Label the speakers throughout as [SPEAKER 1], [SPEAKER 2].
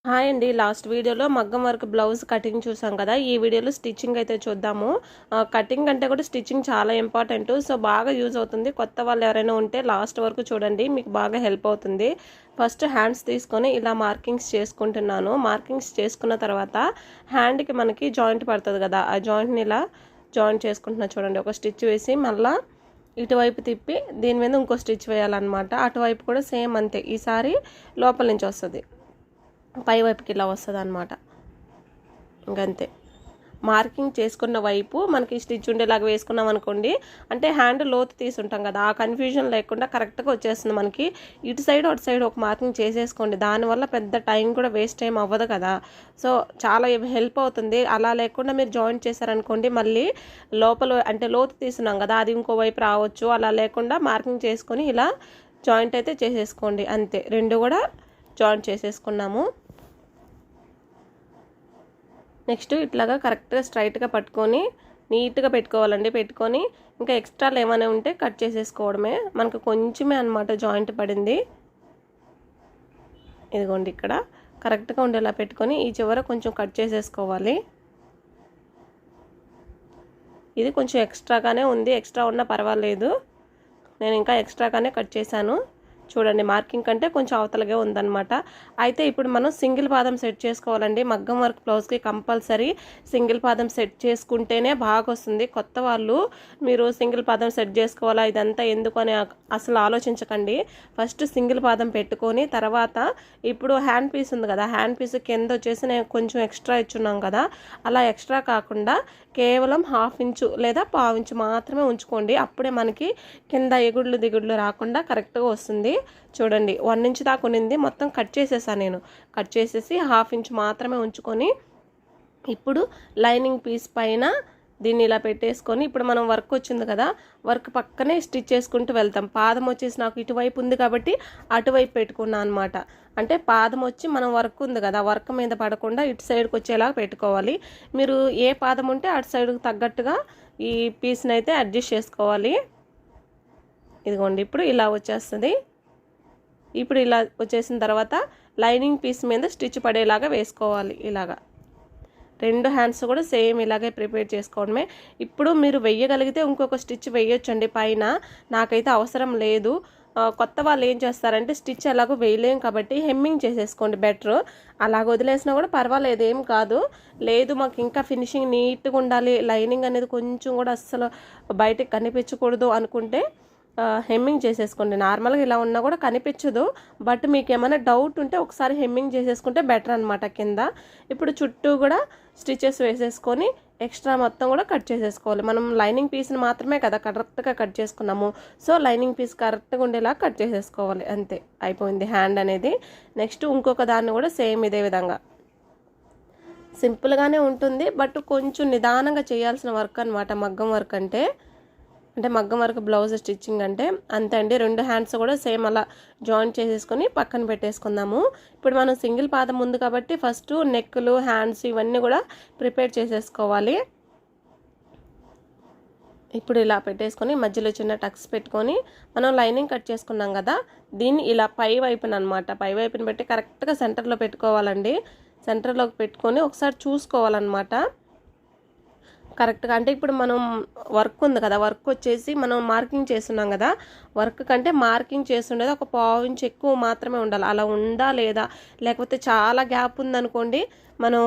[SPEAKER 1] Hi అండి. Last వీడియోలో మగ్గం వర్క్ బ్లౌజ్ కటింగ్ చూసాం కదా. ఈ వీడియోలో స్టిచ్చింగ్ అయితే చూద్దాము. కటింగ్ అంటే కూడా స్టిచ్చింగ్ చాలా ఇంపార్టెంట్. సో బాగా యూజ్ అవుతుంది. కొత్త వాళ్ళు ఎవరైనా ఉంటే లాస్ట్ వరకు చూడండి, మీకు బాగా హెల్ప్ అవుతుంది. ఫస్ట్ హ్యాండ్స్ తీసుకొని ఇలా మార్కింగ్స్ చేసుకుంటున్నాను. మార్కింగ్స్ చేసుకున్న తర్వాత హ్యాండ్కి మనకి జాయింట్ పడుతుంది కదా, ఆ జాయింట్ని ఇలా జాయింట్ చేసుకుంటున్నా చూడండి. ఒక స్టిచ్ వేసి మళ్ళీ ఇటువైపు తిప్పి దీని మీద ఇంకో స్టిచ్ వేయాలన్నమాట. అటువైపు కూడా సేమ్ అంతే. ఈసారి లోపల నుంచి వస్తుంది, పై వైపుకి ఇలా వస్తుంది అనమాట. ఇంకంతే. మార్కింగ్ చేసుకున్న వైపు మనకి స్టిచ్ ఉండేలాగా వేసుకున్నాం అనుకోండి, అంటే హ్యాండ్ లోతు తీసుంటాం కదా, ఆ కన్ఫ్యూజన్ లేకుండా కరెక్ట్గా వచ్చేస్తుంది మనకి. ఇటు సైడ్ అటు సైడ్ ఒక మార్కింగ్ చేసేసుకోండి, దానివల్ల పెద్ద టైం కూడా వేస్ట్ ఏం అవ్వదు కదా. సో చాలా హెల్ప్ అవుతుంది. అలా లేకుండా మీరు జాయింట్ చేశారనుకోండి, మళ్ళీ లోపల అంటే లోతు తీసున్నాం కదా, అది ఇంకో వైపు రావచ్చు. అలా లేకుండా మార్కింగ్ చేసుకొని ఇలా జాయింట్ అయితే చేసేసుకోండి అంతే. రెండు కూడా జాయింట్ చేసేసుకున్నాము. నెక్స్ట్ ఇట్లాగా కరెక్ట్గా స్ట్రైట్గా పట్టుకొని నీట్గా పెట్టుకోవాలండి. పెట్టుకొని ఇంకా ఎక్స్ట్రాలు ఏమైనా ఉంటే కట్ చేసేసుకోవడమే. మనకు కొంచెమే అనమాట జాయింట్ పడింది. ఇదిగోండి, ఇక్కడ కరెక్ట్గా ఉండేలా పెట్టుకొని ఈ చివర కొంచెం కట్ చేసేసుకోవాలి. ఇది కొంచెం ఎక్స్ట్రాగానే ఉంది, ఎక్స్ట్రా ఉన్నా పర్వాలేదు. నేను ఇంకా ఎక్స్ట్రాగానే కట్ చేశాను చూడండి. మార్కింగ్ కంటే కొంచెం అవతలగే ఉందన్నమాట. అయితే ఇప్పుడు మనం సింగిల్ పాదం సెట్ చేసుకోవాలండి. మగ్గం వర్క్ బ్లౌజ్కి కంపల్సరీ సింగిల్ పాదం సెట్ చేసుకుంటేనే బాగా వస్తుంది. కొత్త వాళ్ళు మీరు సింగిల్ పాదం సెట్ చేసుకోవాలా ఇదంతా ఎందుకు అని అసలు ఆలోచించకండి. ఫస్ట్ సింగిల్ పాదం పెట్టుకొని తర్వాత ఇప్పుడు హ్యాండ్ పీస్ ఉంది కదా, హ్యాండ్ పీస్ కింద వచ్చేసి నేను కొంచెం ఎక్స్ట్రా ఇచ్చున్నాం కదా, అలా ఎక్స్ట్రా కాకుండా కేవలం 1/2 ఇంచు లేదా 1/4 ఇంచు మాత్రమే ఉంచుకోండి. అప్పుడే మనకి కింద ఎగుళ్ళు దిగుళ్ళు రాకుండా కరెక్ట్గా వస్తుంది. చూడండి, 1 ఇంచు దాకా ఉన్నింది, మొత్తం కట్ చేసేసాను నేను. కట్ చేసేసి 1/2 ఇంచు మాత్రమే ఉంచుకొని ఇప్పుడు లైనింగ్ పీస్ పైన దీన్ని ఇలా పెట్టేసుకొని ఇప్పుడు మనం వర్క్ వచ్చింది కదా, వర్క్ పక్కనే స్టిచ్ చేసుకుంటూ వెళ్తాం. పాదం వచ్చేసి నాకు ఇటువైపు ఉంది కాబట్టి అటువైపు పెట్టుకున్నాను అనమాట. అంటే పాదం వచ్చి మనం వర్క్ ఉంది కదా, వర్క్ మీద పడకుండా ఇటు సైడ్కి వచ్చేలాగా పెట్టుకోవాలి. మీరు ఏ పాదం ఉంటే అటు సైడ్కి తగ్గట్టుగా ఈ పీస్ని అయితే అడ్జస్ట్ చేసుకోవాలి. ఇదిగోండి, ఇప్పుడు ఇలా వచ్చేస్తుంది. ఇప్పుడు ఇలా వచ్చేసిన తర్వాత లైనింగ్ పీస్ మీద స్టిచ్ పడేలాగా వేసుకోవాలి. ఇలాగా రెండు హ్యాండ్స్ కూడా సేమ్ ఇలాగే ప్రిపేర్ చేసుకోవడమే. ఇప్పుడు మీరు వెయ్యగలిగితే ఇంకొక స్టిచ్ వేయొచ్చండి పైన, నాకైతే అవసరం లేదు. కొత్త వాళ్ళు ఏం చేస్తారంటే స్టిచ్ ఎలాగో వేయలేం కాబట్టి హెమ్మింగ్ చేసేసుకోండి బెటర్. అలాగ వదిలేసినా కూడా పర్వాలేదు, ఏం కాదు. లేదు మాకు ఇంకా ఫినిషింగ్ నీట్గా ఉండాలి, లైనింగ్ అనేది కొంచెం కూడా అస్సలు బయటకు కనిపించకూడదు అనుకుంటే హెమ్మింగ్ చేసేసుకోండి. నార్మల్గా ఇలా ఉన్నా కూడా కనిపించదు, బట్ మీకు ఏమైనా డౌట్ ఉంటే ఒకసారి హెమ్మింగ్ చేసేసుకుంటే బెటర్ అనమాట కింద. ఇప్పుడు చుట్టూ కూడా స్టిచెస్ వేసేసుకొని ఎక్స్ట్రా మొత్తం కూడా కట్ చేసేసుకోవాలి. మనం లైనింగ్ పీస్ని మాత్రమే కదా కరెక్ట్గా కట్ చేసుకున్నాము, సో లైనింగ్ పీస్ కరెక్ట్గా ఉండేలా కట్ చేసేసుకోవాలి అంతే. అయిపోయింది హ్యాండ్ అనేది. నెక్స్ట్ ఇంకొక దాన్ని కూడా సేమ్ ఇదే విధంగా సింపుల్గానే ఉంటుంది, బట్ కొంచెం నిదానంగా చేయాల్సిన వర్క్ అనమాట మగ్గం వర్క్ అంటే. మగ్గం వర్క్ బ్లౌజ్ స్టిచ్చింగ్ అంటే అంతే అండి. రెండు హ్యాండ్స్ కూడా సేమ్ అలా జాయింట్ చేసేసుకొని పక్కన పెట్టేసుకుందాము. ఇప్పుడు మనం సింగిల్ పాదం ఉంది కాబట్టి ఫస్ట్ నెక్లు, హ్యాండ్స్ ఇవన్నీ కూడా ప్రిపేర్ చేసేసుకోవాలి. ఇప్పుడు ఇలా పెట్టేసుకొని మధ్యలో చిన్న టక్స్ పెట్టుకొని మనం లైనింగ్ కట్ చేసుకున్నాం కదా, దీన్ని ఇలా పై వైపున అనమాట, పై వైపున పెట్టి కరెక్ట్గా సెంటర్లో పెట్టుకోవాలండి. సెంటర్లోకి పెట్టుకొని ఒకసారి చూసుకోవాలన్నమాట కరెక్ట్గా. అంటే ఇప్పుడు మనం వర్క్ ఉంది కదా, వర్క్ వచ్చేసి మనం మార్కింగ్ చేస్తున్నాం కదా, వర్క్ కంటే మార్కింగ్ చేస్తుండేది ఒక 1/4 ఇంచు ఎక్కువ మాత్రమే ఉండాలి. అలా ఉందా లేదా, లేకపోతే చాలా గ్యాప్ ఉందనుకోండి, మనం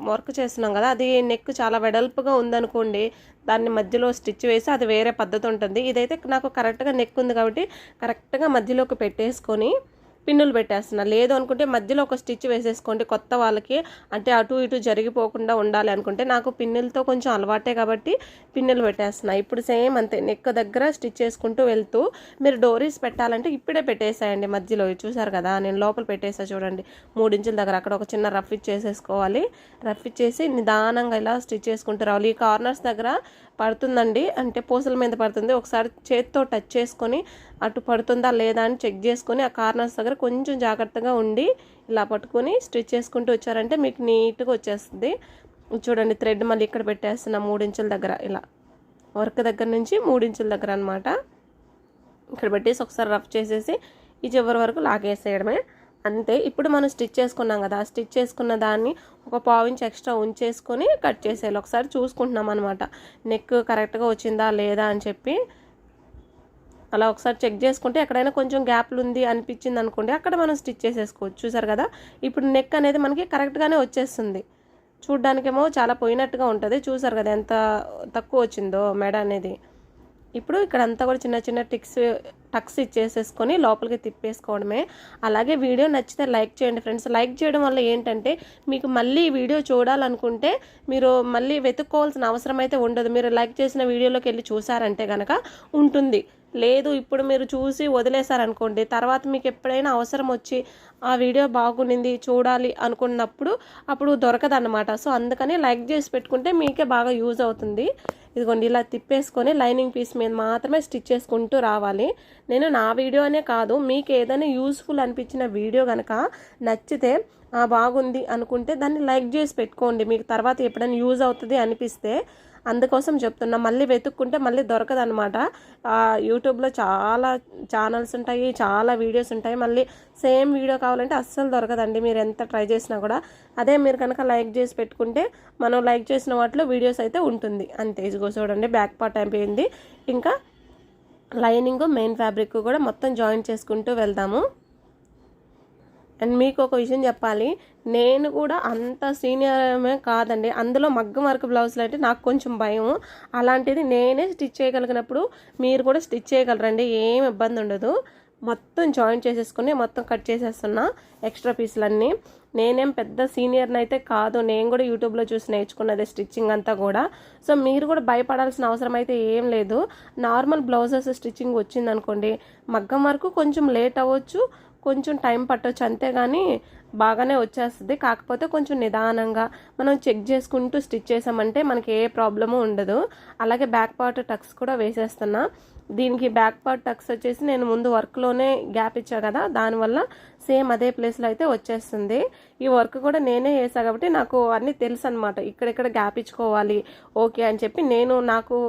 [SPEAKER 1] వర్క్ చేస్తున్నాం కదా, అది నెక్ చాలా వెడల్పుగా ఉందనుకోండి, దాన్ని మధ్యలో స్టిచ్ వేసి అది వేరే పద్ధతి ఉంటుంది. ఇదైతే నాకు కరెక్ట్గా నెక్ ఉంది కాబట్టి కరెక్ట్గా మధ్యలోకి పెట్టేసుకొని పిన్నులు పెట్టేస్తున్నా. లేదు అనుకుంటే మధ్యలో ఒక స్టిచ్ వేసేసుకోండి. కొత్త వాళ్ళకి అంటే అటు ఇటు జరిగిపోకుండా ఉండాలి అనుకుంటే, నాకు పిన్నులతో కొంచెం అలవాటే కాబట్టి పిన్నులు పెట్టేస్తున్నా. ఇప్పుడు సేమ్ అంతే, నెక్ దగ్గర స్టిచ్ చేసుకుంటూ వెళ్తూ మీరు డోరీస్ పెట్టాలంటే ఇప్పుడే పెట్టేసాయండి మధ్యలో. చూసారు కదా, నేను లోపల పెట్టేసా చూడండి 3 ఇంచుల దగ్గర. అక్కడ ఒక చిన్న రఫ్ ఇచ్చేసేసుకోవాలి. రఫ్ ఇచ్చేసి నిదానంగా ఇలా స్టిచ్ చేసుకుంటూ రావాలి. ఈ కార్నర్స్ దగ్గర పడుతుందండి, అంటే పూసల మీద పడుతుంది. ఒకసారి చేత్తో టచ్ చేసుకొని అటు పడుతుందా లేదా అని చెక్ చేసుకొని ఆ కార్నర్స్ దగ్గర కొంచెం జాగ్రత్తగా ఉండి ఇలా పట్టుకొని స్టిచ్ చేసుకుంటూ వచ్చారంటే మీకు నీట్గా వచ్చేస్తుంది. చూడండి, థ్రెడ్ మళ్ళీ ఇక్కడ పెట్టేస్తున్నా 3 ఇంచుల దగ్గర, ఇలా వర్క్ దగ్గర నుంచి 3 ఇంచుల దగ్గర అనమాట. ఇక్కడ పెట్టేసి ఒకసారి రఫ్ చేసేసి ఈ చివరి వరకు లాగేసేయడమే. అంతే. ఇప్పుడు మనం స్టిచ్ చేసుకున్నాం కదా, స్టిచ్ చేసుకున్న దాన్ని ఒక పావించి ఎక్స్ట్రా ఉంచేసుకొని కట్ చేసేయాలి. ఒకసారి చూసుకుంటున్నాం అనమాట, నెక్ కరెక్ట్గా వచ్చిందా లేదా అని చెప్పి. అలా ఒకసారి చెక్ చేసుకుంటే ఎక్కడైనా కొంచెం గ్యాప్లు ఉంది అనిపించింది అనుకోండి, అక్కడ మనం స్టిచ్ చేసేసుకోవచ్చు. చూసారు కదా, ఇప్పుడు నెక్ అనేది మనకి కరెక్ట్గానే వచ్చేస్తుంది. చూడ్డానికేమో చాలా పోయినట్టుగా ఉంటుంది. చూసారు కదా ఎంత తక్కువ వచ్చిందో మెడ అనేది. ఇప్పుడు ఇక్కడంతా కూడా చిన్న చిన్న టక్స్ ఇచ్చేసేసుకొని లోపలికి తిప్పేసుకోవడమే. అలాగే వీడియో నచ్చితే లైక్ చేయండి ఫ్రెండ్స్. లైక్ చేయడం వల్ల ఏంటంటే మీకు మళ్ళీ వీడియో చూడాలనుకుంటే మీరు మళ్ళీ వెతుక్కోవాల్సిన అవసరం అయితే ఉండదు. మీరు లైక్ చేసిన వీడియోలోకి వెళ్ళి చూసారంటే కనుక ఉంటుంది. లేదు ఇప్పుడు మీరు చూసి వదిలేశారనుకోండి, తర్వాత మీకు ఎప్పుడైనా అవసరం వచ్చి ఆ వీడియో బాగుండింది చూడాలి అనుకున్నప్పుడు అప్పుడు దొరకదన్నమాట. సో అందుకని లైక్ చేసి పెట్టుకుంటే మీకే బాగా యూజ్ అవుతుంది. ఇదిగోండి ఇలా తిప్పేసుకొని లైనింగ్ పీస్ మీద మాత్రమే స్టిచ్ చేసుకుంటూ రావాలి. నేను నా వీడియో అనే కాదు, మీకు ఏదైనా యూస్ఫుల్ అనిపించిన వీడియో కనుక నచ్చితే బాగుంది అనుకుంటే దాన్ని లైక్ చేసి పెట్టుకోండి. మీకు తర్వాత ఎప్పుడైనా యూజ్ అవుతుంది అనిపిస్తే, అందుకోసం చెప్తున్నా. మళ్ళీ వెతుక్కుంటే మళ్ళీ దొరకదనమాట. యూట్యూబ్లో చాలా ఛానల్స్ ఉంటాయి, చాలా వీడియోస్ ఉంటాయి. మళ్ళీ సేమ్ వీడియో కావాలంటే అస్సలు దొరకదండి, మీరు ఎంత ట్రై చేసినా కూడా. అదే మీరు కనుక లైక్ చేసి పెట్టుకుంటే మనం లైక్ చేసిన వాటిలో వీడియోస్ అయితే ఉంటుంది. అంతే. ఇదిగో చూడండి, బ్యాక్ పార్ట్ అయిపోయింది. ఇంకా లైనింగ్ మెయిన్ ఫ్యాబ్రిక్ కూడా మొత్తం జాయిన్ చేసుకుంటూ వెళ్దాము. అండ్ మీకు ఒక విషయం చెప్పాలి, నేను కూడా అంత సీనియర్ కాదండి. అందులో మగ్గం వర్క్ బ్లౌజులు అంటే నాకు కొంచెం భయం. అలాంటిది నేనే స్టిచ్ చేయగలిగినప్పుడు మీరు కూడా స్టిచ్ చేయగలరండి, ఏం ఇబ్బంది ఉండదు. మొత్తం జాయిన్ చేసేసుకుని మొత్తం కట్ చేసేస్తున్నా ఎక్స్ట్రా పీసులన్నీ. నేనేం పెద్ద సీనియర్ని అయితే కాదు, నేను కూడా యూట్యూబ్లో చూసి నేర్చుకున్నదే స్టిచ్చింగ్ అంతా కూడా. సో మీరు కూడా భయపడాల్సిన అవసరం అయితే ఏం లేదు. నార్మల్ బ్లౌజెస్ స్టిచ్చింగ్ వచ్చిందనుకోండి, మగ్గం వరకు కొంచెం లేట్ అవ్వచ్చు, కొంచెం టైం పట్టవచ్చు, అంతేగాని బాగానే వచ్చేస్తుంది. కాకపోతే కొంచెం నిదానంగా మనం చెక్ చేసుకుంటూ స్టిచ్ చేసామంటే మనకి ఏ ప్రాబ్లము ఉండదు. అలాగే బ్యాక్ పార్ట్ టక్స్ కూడా వేసేస్తున్నా. దీనికి బ్యాక్ పార్ట్ టక్స్ వచ్చేసి నేను ముందు వర్క్లోనే గ్యాప్ ఇచ్చా కదా, దానివల్ల సేమ్ అదే ప్లేస్లో అయితే వచ్చేస్తుంది. ఈ వర్క్ కూడా నేనే వేసా కాబట్టి నాకు అన్నీ తెలుసు అనమాట, ఇక్కడెక్కడ గ్యాప్ ఇచ్చుకోవాలి ఓకే అని చెప్పి. నాకు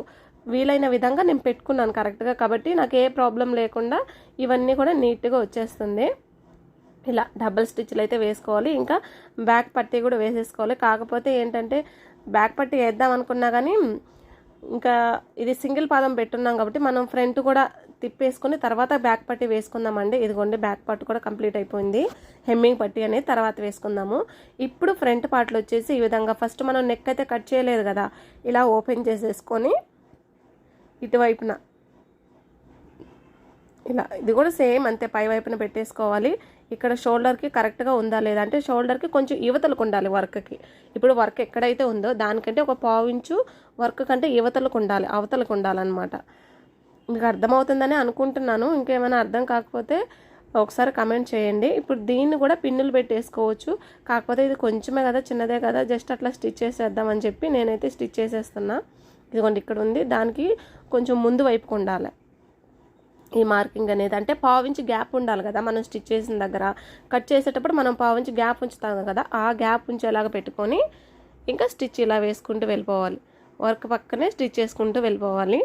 [SPEAKER 1] వీలైన విధంగా నేను పెట్టుకున్నాను కరెక్ట్గా, కాబట్టి నాకు ఏ ప్రాబ్లం లేకుండా ఇవన్నీ కూడా నీట్గా వచ్చేస్తుంది. ఇలా డబల్ స్టిచ్లు అయితే వేసుకోవాలి. ఇంకా బ్యాక్ పట్టీ కూడా వేసేసుకోవాలి. కాకపోతే ఏంటంటే బ్యాక్ పట్టీ వేద్దాం అనుకున్నా కానీ ఇంకా ఇది సింగిల్ పాదం పెట్టున్నాం కాబట్టి మనం ఫ్రంట్ కూడా తిప్పేసుకొని తర్వాత బ్యాక్ పట్టీ వేసుకుందామండి. ఇదిగోండి బ్యాక్ పార్ట్ కూడా కంప్లీట్ అయిపోయింది. హెమ్మింగ్ పట్టీ అనేది తర్వాత వేసుకుందాము. ఇప్పుడు ఫ్రంట్ పార్ట్లు వచ్చేసి ఈ విధంగా ఫస్ట్ మనం నెక్ అయితే కట్ చేయలేదు కదా, ఇలా ఓపెన్ చేసేసుకొని ఇటువైపున ఇలా ఇది కూడా సేమ్ అంతే పై వైపున పెట్టేసుకోవాలి. ఇక్కడ షోల్డర్కి కరెక్ట్గా ఉందా లేదా అంటే షోల్డర్కి కొంచెం యువతలకు ఉండాలి వర్క్కి. ఇప్పుడు వర్క్ ఎక్కడైతే ఉందో దానికంటే ఒక పావించు వర్క్ కంటే యువతలకు ఉండాలి, అవతలకు ఉండాలన్నమాట. మీకు అర్థమవుతుందని అనుకుంటున్నాను. ఇంకేమైనా అర్థం కాకపోతే ఒకసారి కమెంట్ చేయండి. ఇప్పుడు దీన్ని కూడా పిన్నులు పెట్టేసుకోవచ్చు. కాకపోతే ఇది కొంచెమే కదా, చిన్నదే కదా, జస్ట్ అట్లా స్టిచ్ చేసేద్దామని చెప్పి నేనైతే స్టిచ్ చేసేస్తున్నా. ఇదిగోండి ఇక్కడ ఉంది, దానికి కొంచెం ముందు వైపుకు ఉండాలి ఈ మార్కింగ్ అనేది. అంటే పావించి గ్యాప్ ఉండాలి కదా, మనం స్టిచ్ చేసిన దగ్గర కట్ చేసేటప్పుడు మనం పావించి గ్యాప్ ఉంచుతాం కదా, ఆ గ్యాప్ ఉంచేలాగా పెట్టుకొని ఇంకా స్టిచ్ ఇలా వేసుకుంటూ వెళ్ళిపోవాలి. వర్క్ పక్కనే స్టిచ్ చేసుకుంటూ వెళ్ళిపోవాలి.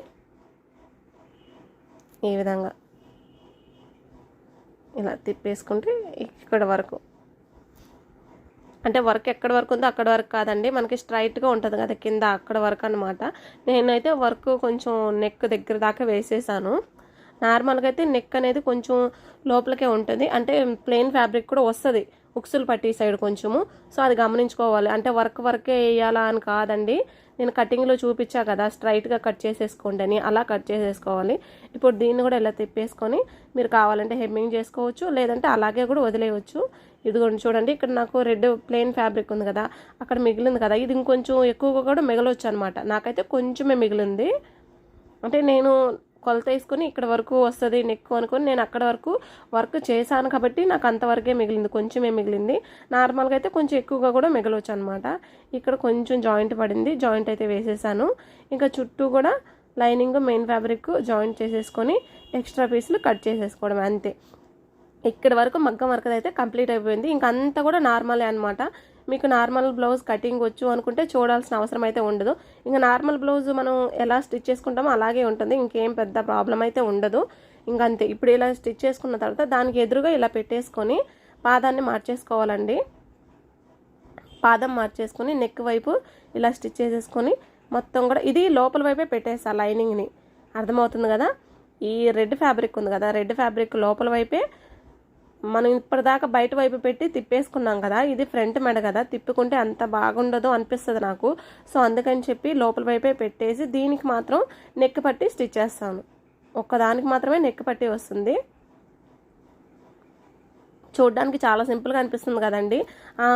[SPEAKER 1] ఈ విధంగా ఇలా తిప్పేసుకుంటే ఇక్కడ వరకు, అంటే వర్క్ ఎక్కడ వరకు ఉందో అక్కడ వరకు కాదండి, మనకి స్ట్రైట్గా ఉంటుంది కదా కింద, అక్కడ వరకు అనమాట. నేనైతే వర్క్ కొంచెం నెక్ దగ్గర దాకా వేసేసాను. నార్మల్గా అయితే నెక్ అనేది కొంచెం లోపలికే ఉంటుంది, అంటే ప్లెయిన్ ఫ్యాబ్రిక్ కూడా వస్తుంది ఉక్సులు పట్టి సైడ్ కొంచెము. సో అది గమనించుకోవాలి. అంటే వర్కే వేయాలా అని కాదండి, నేను కటింగ్లో చూపించా కదా స్ట్రైట్గా కట్ చేసేసుకోండి అని, అలా కట్ చేసేసుకోవాలి. ఇప్పుడు దీన్ని కూడా ఇలా తిప్పేసుకొని మీరు కావాలంటే హెమ్మింగ్ చేసుకోవచ్చు, లేదంటే అలాగే కూడా వదిలేయవచ్చు. ఇదిగోండి చూడండి, ఇక్కడ నాకు రెడ్ ప్లెయిన్ ఫ్యాబ్రిక్ ఉంది కదా, అక్కడ మిగిలింది కదా, ఇది ఇంకొంచెం ఎక్కువగా కూడా మిగలవచ్చు అనమాట. నాకైతే కొంచెమే మిగిలింది. అంటే నేను కొలత వేసుకొని ఇక్కడ వరకు వస్తుంది నెక్ అనుకొని నేను అక్కడ వరకు వర్క్ చేశాను కాబట్టి నాకు అంతవరకే మిగిలింది, కొంచెమే మిగిలింది. నార్మల్గా అయితే కొంచెం ఎక్కువగా కూడా మిగలవచ్చు అనమాట. ఇక్కడ కొంచెం జాయింట్ పడింది, జాయింట్ అయితే వేసేసాను. ఇంకా చుట్టూ కూడా లైనింగ్ మెయిన్ ఫ్యాబ్రిక్ జాయింట్ చేసేసుకొని ఎక్స్ట్రా పీసులు కట్ చేసేసుకోవడం అంతే. ఇక్కడ వరకు మగ్గం వర్క్ అయితే కంప్లీట్ అయిపోయింది. ఇంకా అంతా కూడా నార్మలే అనమాట. మీకు నార్మల్ బ్లౌజ్ కటింగ్ వచ్చు అనుకుంటే చూడాల్సిన అవసరం అయితే ఉండదు. ఇంకా నార్మల్ బ్లౌజ్ మనం ఎలా స్టిచ్ చేసుకుంటామో అలాగే ఉంటుంది, ఇంకేం పెద్ద ప్రాబ్లం అయితే ఉండదు. ఇంకంతే. ఇప్పుడు ఇలా స్టిచ్ చేసుకున్న తర్వాత దానికి ఎదురుగా ఇలా పెట్టేసుకొని పాదాన్ని మార్చేసుకోవాలండి. పాదం మార్చేసుకొని నెక్ వైపు ఇలా స్టిచ్ చేసేసుకొని మొత్తం కూడా ఇది లోపల వైపే పెట్టేసా లైనింగ్ని. అర్థమవుతుంది కదా. ఈ రెడ్ ఫ్యాబ్రిక్ ఉంది కదా, రెడ్ ఫ్యాబ్రిక్ లోపల వైపే మనం ఇప్పటిదాకా బయట వైపు పెట్టి తిప్పేసుకున్నాం కదా. ఇది ఫ్రంట్ మెడ కదా, తిప్పుకుంటే అంత బాగుండదు అనిపిస్తుంది నాకు. సో అందుకని చెప్పి లోపల వైపే పెట్టేసి దీనికి మాత్రం నెక్ పట్టి స్టిచ్ చేస్తాను. ఒక్కదానికి మాత్రమే నెక్ పట్టి వస్తుంది. చూడడానికి చాలా సింపుల్గా అనిపిస్తుంది కదండి.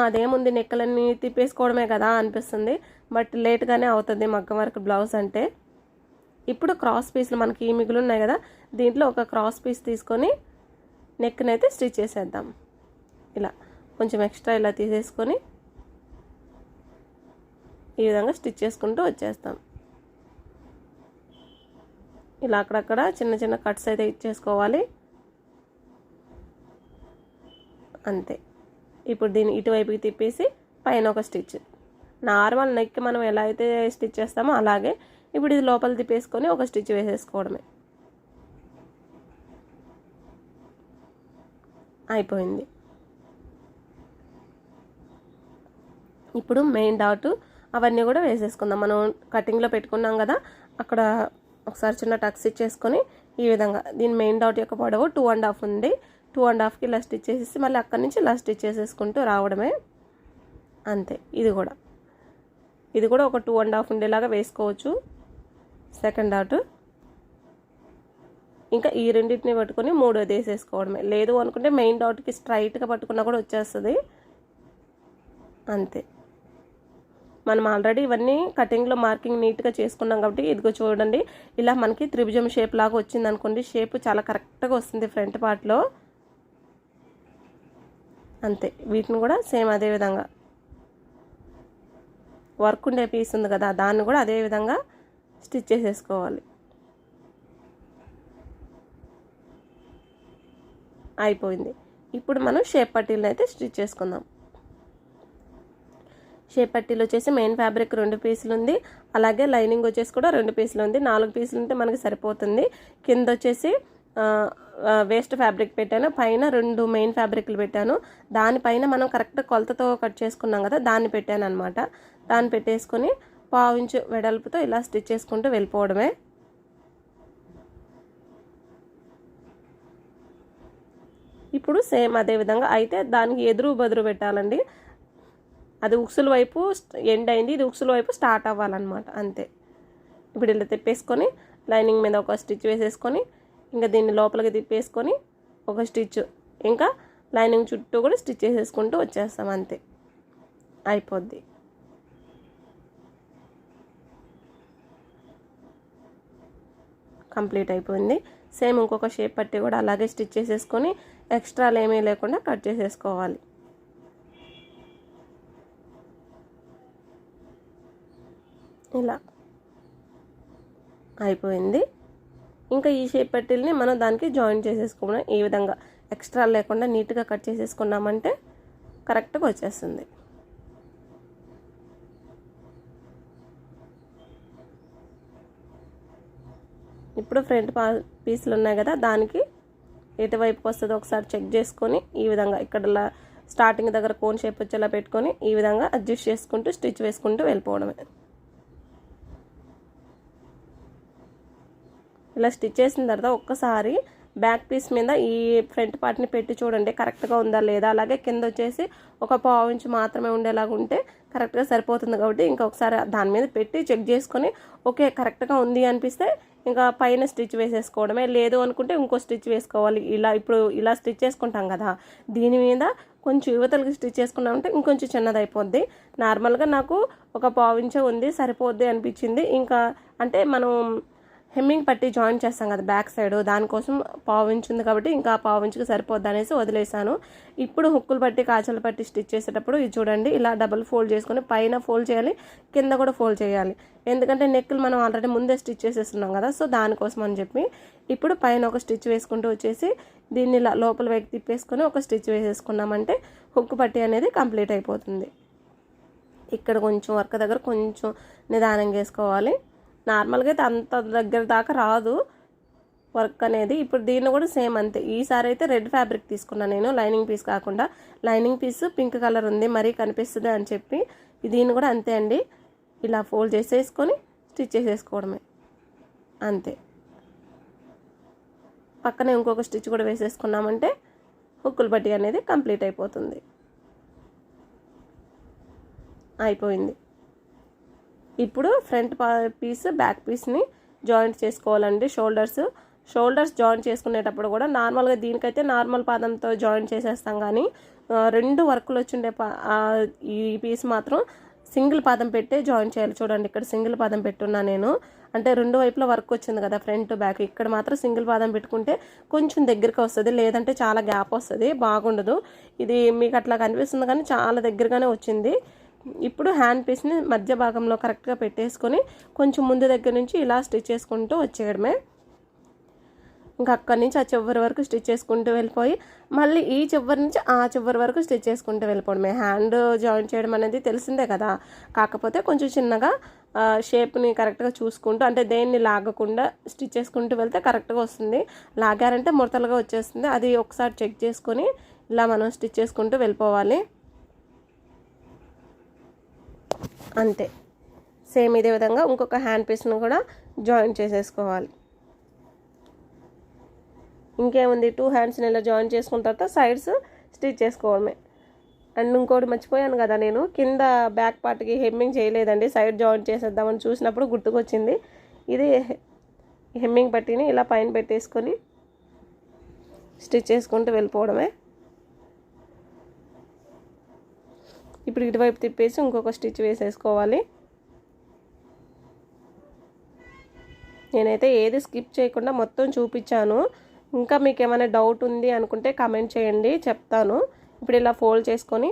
[SPEAKER 1] అదేముంది నెక్కలన్నీ తిప్పేసుకోవడమే కదా అనిపిస్తుంది. బట్ లేట్గానే అవుతుంది మగ్గం వర్క్ బ్లౌజ్ అంటే. ఇప్పుడు క్రాస్ పీస్లు మనకి మిగులు ఉన్నాయి కదా, దీంట్లో ఒక క్రాస్ పీస్ తీసుకొని నెక్ని అయితే స్టిచ్ చేసేద్దాం. ఇలా కొంచెం ఎక్స్ట్రా ఇలా తీసేసుకొని ఈ విధంగా స్టిచ్ చేసుకుంటూ వచ్చేస్తాం. ఇలా అక్కడక్కడ చిన్న చిన్న కట్స్ అయితే ఇచ్చేసుకోవాలి. అంతే. ఇప్పుడు దీన్ని ఇటువైపుకి తిప్పేసి పైన ఒక స్టిచ్, నార్మల్ నెక్ మనం ఎలా అయితే స్టిచ్ చేస్తామో అలాగే ఇప్పుడు ఇది లోపల తిప్పేసుకొని ఒక స్టిచ్ వేసేసుకోవడమే. అయిపోయింది. ఇప్పుడు మెయిన్ డాట్ అవన్నీ కూడా వేసేసుకుందాం. మనం కటింగ్లో పెట్టుకున్నాం కదా, అక్కడ ఒకసారి చిన్న టక్స్ ఇచ్చేసుకొని ఈ విధంగా దీని మెయిన్ డాట్ యొక్క పొడవు 2.5 ఉంది. 2.5కి ఇలా స్టిచ్ చేసేసి మళ్ళీ అక్కడి నుంచి ఇలా స్టిచ్ చేసేసుకుంటూ రావడమే. అంతే. ఇది కూడా ఒక 2.5 ఉండేలాగా వేసుకోవచ్చు. సెకండ్ డాట్ ఇంకా ఈ రెండింటిని పట్టుకొని మూడోది వేసేసుకోవడమే. లేదు అనుకుంటే మెయిన్ డాట్కి స్ట్రైట్గా పట్టుకున్నా కూడా వచ్చేస్తుంది. అంతే. మనం ఆల్రెడీ ఇవన్నీ కటింగ్లో మార్కింగ్ నీట్గా చేసుకున్నాం కాబట్టి ఇదిగో చూడండి, ఇలా మనకి త్రిభుజం షేప్ లాగా వచ్చింది అనుకోండి. షేప్ చాలా కరెక్ట్గా వస్తుంది ఫ్రంట్ పార్ట్లో. అంతే. వీటిని కూడా సేమ్ అదే విధంగా వర్క్ ఉండే పీస్ ఉంది కదా, దాన్ని కూడా అదే విధంగా స్టిచ్ చేసేసుకోవాలి. అయిపోయింది. ఇప్పుడు మనం షేప్ పట్టీలను అయితే స్టిచ్ చేసుకుందాం. షేప్ పట్టీలు వచ్చేసి మెయిన్ ఫ్యాబ్రిక్ 2 పీసులు ఉంది, అలాగే లైనింగ్ వచ్చేసి కూడా 2 పీసులు ఉంది. 4 పీసులు ఉంటే మనకి సరిపోతుంది. కింద వచ్చేసి వేస్ట్ ఫ్యాబ్రిక్ పెట్టాను, పైన 2 మెయిన్ ఫ్యాబ్రిక్లు పెట్టాను. దానిపైన మనం కరెక్ట్ కొలతతో కట్ చేసుకున్నాం కదా, దాన్ని పెట్టాను అనమాట. దాన్ని పెట్టేసుకొని 1/2 ఇంచు వెడల్పుతో ఇలా స్టిచ్ చేసుకుంటూ వెళ్ళిపోవడమే. ఇప్పుడు సేమ్ అదే విధంగా అయితే దానికి ఎదురు బదురు పెట్టాలండి. అది ఉక్సుల వైపు ఎండ్ అయింది, ఇది ఉక్సుల వైపు స్టార్ట్ అవ్వాలన్నమాట. అంతే. ఇప్పుడు ఇలా తిప్పేసుకొని లైనింగ్ మీద ఒక స్టిచ్ వేసేసుకొని ఇంకా దీన్ని లోపలికి తిప్పేసుకొని ఒక స్టిచ్, ఇంకా లైనింగ్ చుట్టూ కూడా స్టిచ్ చేసేసుకుంటూ వచ్చేస్తాం. అంతే. అయిపోద్ది. కంప్లీట్ అయిపోయింది. సేమ్ ఇంకొక షేప్ పట్టి కూడా అలాగే స్టిచ్ చేసేసుకొని ఎక్స్ట్రాలు ఏమీ లేకుండా కట్ చేసేసుకోవాలి. ఇలా అయిపోయింది. ఇంకా ఈ షేప్ పట్టీల్ని మనం దానికి జాయిన్ చేసేసుకున్నాం. ఈ విధంగా ఎక్స్ట్రా లేకుండా నీట్గా కట్ చేసేసుకున్నామంటే కరెక్ట్గా వచ్చేస్తుంది. ఇప్పుడు ఫ్రంట్ పీసులు ఉన్నాయి కదా, దానికి ఎటువైపుకి వస్తుందో ఒకసారి చెక్ చేసుకొని ఈ విధంగా ఇక్కడ స్టార్టింగ్ దగ్గర కోన్ షేప్ వచ్చేలా పెట్టుకొని ఈ విధంగా అడ్జస్ట్ చేసుకుంటూ స్టిచ్ వేసుకుంటూ వెళ్ళిపోవడమే. ఇలా స్టిచ్ చేసిన తర్వాత ఒక్కసారి బ్యాక్ పీస్ మీద ఈ ఫ్రంట్ పార్ట్ని పెట్టి చూడండి కరెక్ట్గా ఉందా లేదా. అలాగే కింద వచ్చేసి ఒక 1/2 ఇంచు మాత్రమే ఉండేలాగా ఉంటే కరెక్ట్గా సరిపోతుంది. కాబట్టి ఇంకొకసారి దాని మీద పెట్టి చెక్ చేసుకొని ఓకే కరెక్ట్గా ఉంది అనిపిస్తే ఇంకా పైన స్టిచ్ వేసేసుకోవడమే. లేదు అనుకుంటే ఇంకో స్టిచ్ వేసుకోవాలి. ఇప్పుడు ఇలా స్టిచ్ చేసుకుంటాం కదా, దీని మీద కొంచెం యువతలకి స్టిచ్ చేసుకున్నామంటే ఇంకొంచెం చిన్నది అయిపోద్ది. నార్మల్గా నాకు ఒక 1/2 ఇంచు ఉంది సరిపోద్ది అనిపించింది. ఇంకా అంటే మనం హెమ్మింగ్ పట్టి జాయిన్ చేస్తాం కదా బ్యాక్ సైడ్, దానికోసం 1/2 ఇంచు ఉంది కాబట్టి ఇంకా 1/2 ఇంచుకి సరిపోద్ది అనేసి వదిలేసాను. ఇప్పుడు హుక్కులు పట్టి కాజలు పట్టి స్టిచ్ చేసేటప్పుడు ఇది చూడండి ఇలా డబుల్ ఫోల్డ్ చేసుకొని పైన ఫోల్డ్ చేయాలి, కింద కూడా ఫోల్డ్ చేయాలి. ఎందుకంటే నెక్కులు మనం ఆల్రెడీ ముందే స్టిచ్ చేసేస్తున్నాం కదా, సో దానికోసం అని చెప్పి ఇప్పుడు పైన ఒక స్టిచ్ వేసుకుంటూ వచ్చేసి దీన్ని ఇలా లోపల వైపు తిప్పేసుకొని ఒక స్టిచ్ వేసేసుకున్నామంటే హుక్కు పట్టి అనేది కంప్లీట్ అయిపోతుంది. ఇక్కడ కొంచెం వర్క్ దగ్గర కొంచెం నిదానంగా వేసుకోవాలి. నార్మల్గా అయితే అంత దగ్గర దాకా రాదు, వర్క్ అనేది. ఇప్పుడు దీన్ని కూడా సేమ్ అంతే. ఈసారి అయితే రెడ్ ఫ్యాబ్రిక్ తీసుకున్నాను నేను, లైనింగ్ పీస్ కాకుండా. లైనింగ్ పీస్ పింక్ కలర్ ఉంది, మరీ కనిపిస్తుంది అని చెప్పి దీన్ని కూడా అంతే అండి. ఇలా ఫోల్డ్ చేసేసుకొని స్టిచ్ చేసేసుకోవడమే అంతే. పక్కనే ఇంకొక స్టిచ్ కూడా వేసేసుకున్నామంటే హుక్కుల పట్టీ అనేది కంప్లీట్ అయిపోతుంది. అయిపోయింది. ఇప్పుడు ఫ్రంట్ పీస్ బ్యాక్ పీస్ని జాయింట్ చేసుకోవాలండి. షోల్డర్స్ జాయింట్ చేసుకునేటప్పుడు కూడా నార్మల్గా దీనికైతే నార్మల్ పాదంతో జాయింట్ చేసేస్తాం, కానీ 2 వర్కులు వచ్చిండే ఈ పీస్ మాత్రం సింగిల్ పాదం పెట్టే జాయింట్ చేయాలి. చూడండి, ఇక్కడ సింగిల్ పాదం పెట్టున్నా నేను, అంటే 2 వైపులా వర్క్ వచ్చింది కదా ఫ్రంట్ బ్యాక్. ఇక్కడ మాత్రం సింగిల్ పాదం పెట్టుకుంటే కొంచెం దగ్గరికి వస్తుంది, లేదంటే చాలా గ్యాప్ వస్తుంది, బాగుండదు. ఇది మీకు అట్లా కనిపిస్తుంది కానీ చాలా దగ్గరగానే వచ్చింది. ఇప్పుడు హ్యాండ్ పీస్ని మధ్య భాగంలో కరెక్ట్గా పెట్టేసుకొని కొంచెం ముందు దగ్గర నుంచి ఇలా స్టిచ్ చేసుకుంటూ వచ్చేయడమే. ఇంకా అక్కడి నుంచి ఆ చివరి వరకు స్టిచ్ చేసుకుంటూ వెళ్ళిపోయి మళ్ళీ ఈ చివరి నుంచి ఆ చివరి వరకు స్టిచ్ చేసుకుంటూ వెళ్ళిపోవడమే. హ్యాండ్ జాయిన్ చేయడం అనేది తెలిసిందే కదా, కాకపోతే కొంచెం చిన్నగా షేప్ని కరెక్ట్గా చూసుకుంటూ, అంటే దేన్ని లాగకుండా స్టిచ్ చేసుకుంటూ వెళ్తే కరెక్ట్గా వస్తుంది. లాగారంటే ముడతలుగా వచ్చేస్తుంది. అది ఒకసారి చెక్ చేసుకొని ఇలా మనం స్టిచ్ చేసుకుంటూ వెళ్ళిపోవాలి అంతే. సేమ్ ఇదే విధంగా ఇంకొక హ్యాండ్ పీస్ను కూడా జాయిన్ చేసేసుకోవాలి. ఇంకేముంది, 2 హ్యాండ్స్ని ఇలా జాయిన్ చేసుకున్న తర్వాత సైడ్స్ స్టిచ్ చేసుకోవడమే. అండ్ ఇంకోటి మర్చిపోయాను కదా, నేను కింద బ్యాక్ పార్ట్కి హెమ్మింగ్ చేయలేదండి. సైడ్ జాయిన్ చేసేద్దామని చూసినప్పుడు గుర్తుకొచ్చింది. ఇది హెమ్మింగ్ పట్టీని ఇలా పైన పెట్టేసుకొని స్టిచ్ చేసుకుంటూ వెళ్ళిపోవడమే. ఇప్పుడు ఇటువైపు తిప్పేసి ఇంకొక స్టిచ్ వేసేసుకోవాలి. నేనైతే ఏది స్కిప్ చేయకుండా మొత్తం చూపించాను. ఇంకా మీకు ఏమైనా డౌట్ ఉంది అనుకుంటే కామెంట్ చేయండి, చెప్తాను. ఇప్పుడు ఇలా ఫోల్డ్ చేసుకొని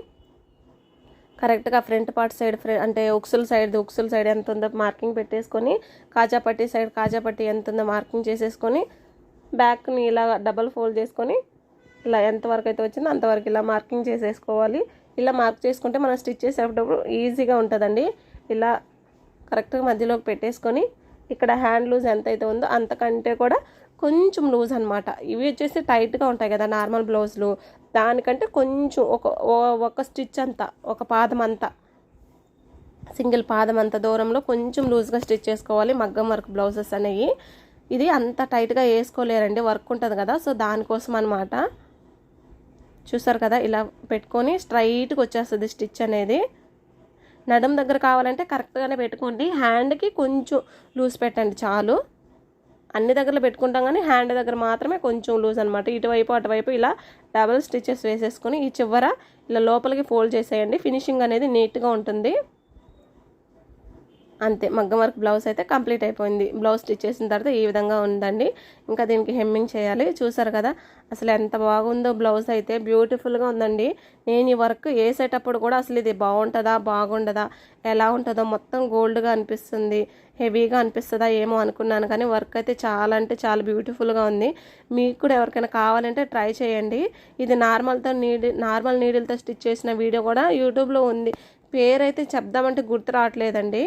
[SPEAKER 1] కరెక్ట్గా ఫ్రంట్ పార్ట్ సైడ్ అంటే ఉక్సుల సైడ్ ఎంత ఉందో మార్కింగ్ పెట్టేసుకొని కాజాపట్టి సైడ్ కాజాపట్టి ఎంత ఉందో మార్కింగ్ చేసేసుకొని బ్యాక్ని ఇలా డబల్ ఫోల్డ్ చేసుకొని ఇలా ఎంతవరకు అయితే వచ్చిందో అంతవరకు ఇలా మార్కింగ్ చేసేసుకోవాలి. ఇలా మార్క్ చేసుకుంటే మనం స్టిచ్ చేసేటప్పుడు ఈజీగా ఉంటుందండి. ఇలా కరెక్ట్గా మధ్యలోకి పెట్టేసుకొని ఇక్కడ హ్యాండ్ లూజ్ ఎంత అయితే ఉందో అంతకంటే కూడా కొంచెం లూజ్ అనమాట. ఇవి వచ్చేసి టైట్గా ఉంటాయి కదా నార్మల్ బ్లౌజులు, దానికంటే కొంచెం ఒక స్టిచ్ అంతా, ఒక పాదం అంతా, సింగిల్ పాదం అంత దూరంలో కొంచెం లూజ్గా స్టిచ్ చేసుకోవాలి మగ్గం వర్క్ బ్లౌజెస్ అనేవి. ఇది అంత టైట్గా వేసుకోలేరండి, వర్క్ ఉంటుంది కదా, సో దానికోసం అనమాట. చూసారు కదా, ఇలా పెట్టుకొని స్ట్రైట్గా వచ్చేస్తుంది స్టిచ్ అనేది. నడుం దగ్గర కావాలంటే కరెక్ట్గానే పెట్టుకోండి, హ్యాండ్కి కొంచెం లూజ్ పెట్టండి చాలు. అన్ని దగ్గర పెట్టుకుంటాం కానీ హ్యాండ్ దగ్గర మాత్రమే కొంచెం లూజ్ అనమాట. ఇటువైపు అటువైపు ఇలా డబుల్ స్టిచెస్ వేసేసుకొని ఈ చివర ఇలా లోపలికి ఫోల్డ్ చేసేయండి. ఫినిషింగ్ అనేది నీట్గా ఉంటుంది అంతే. మగ్గం వర్క్ బ్లౌజ్ అయితే కంప్లీట్ అయిపోయింది. బ్లౌజ్ స్టిచ్ చేసిన తర్వాత ఈ విధంగా ఉందండి. ఇంకా దీనికి హెమ్మింగ్ చేయాలి. చూసారు కదా అసలు ఎంత బాగుందో, బ్లౌజ్ అయితే బ్యూటిఫుల్గా ఉందండి. నేను ఈ వర్క్ వేసేటప్పుడు కూడా అసలు ఇది బాగుంటుందా బాగుండదా, ఎలా ఉంటుందో, మొత్తం గోల్డ్గా అనిపిస్తుంది, హెవీగా అనిపిస్తుందా ఏమో అనుకున్నాను, కానీ వర్క్ అయితే చాలా అంటే చాలా బ్యూటిఫుల్గా ఉంది. మీకు కూడా ఎవరికైనా కావాలంటే ట్రై చేయండి. ఇది నార్మల్ నీడిల్తో స్టిచ్ చేసిన వీడియో కూడా యూట్యూబ్లో ఉంది. పేరైతే చెప్దామంటే గుర్తు రావట్లేదండి.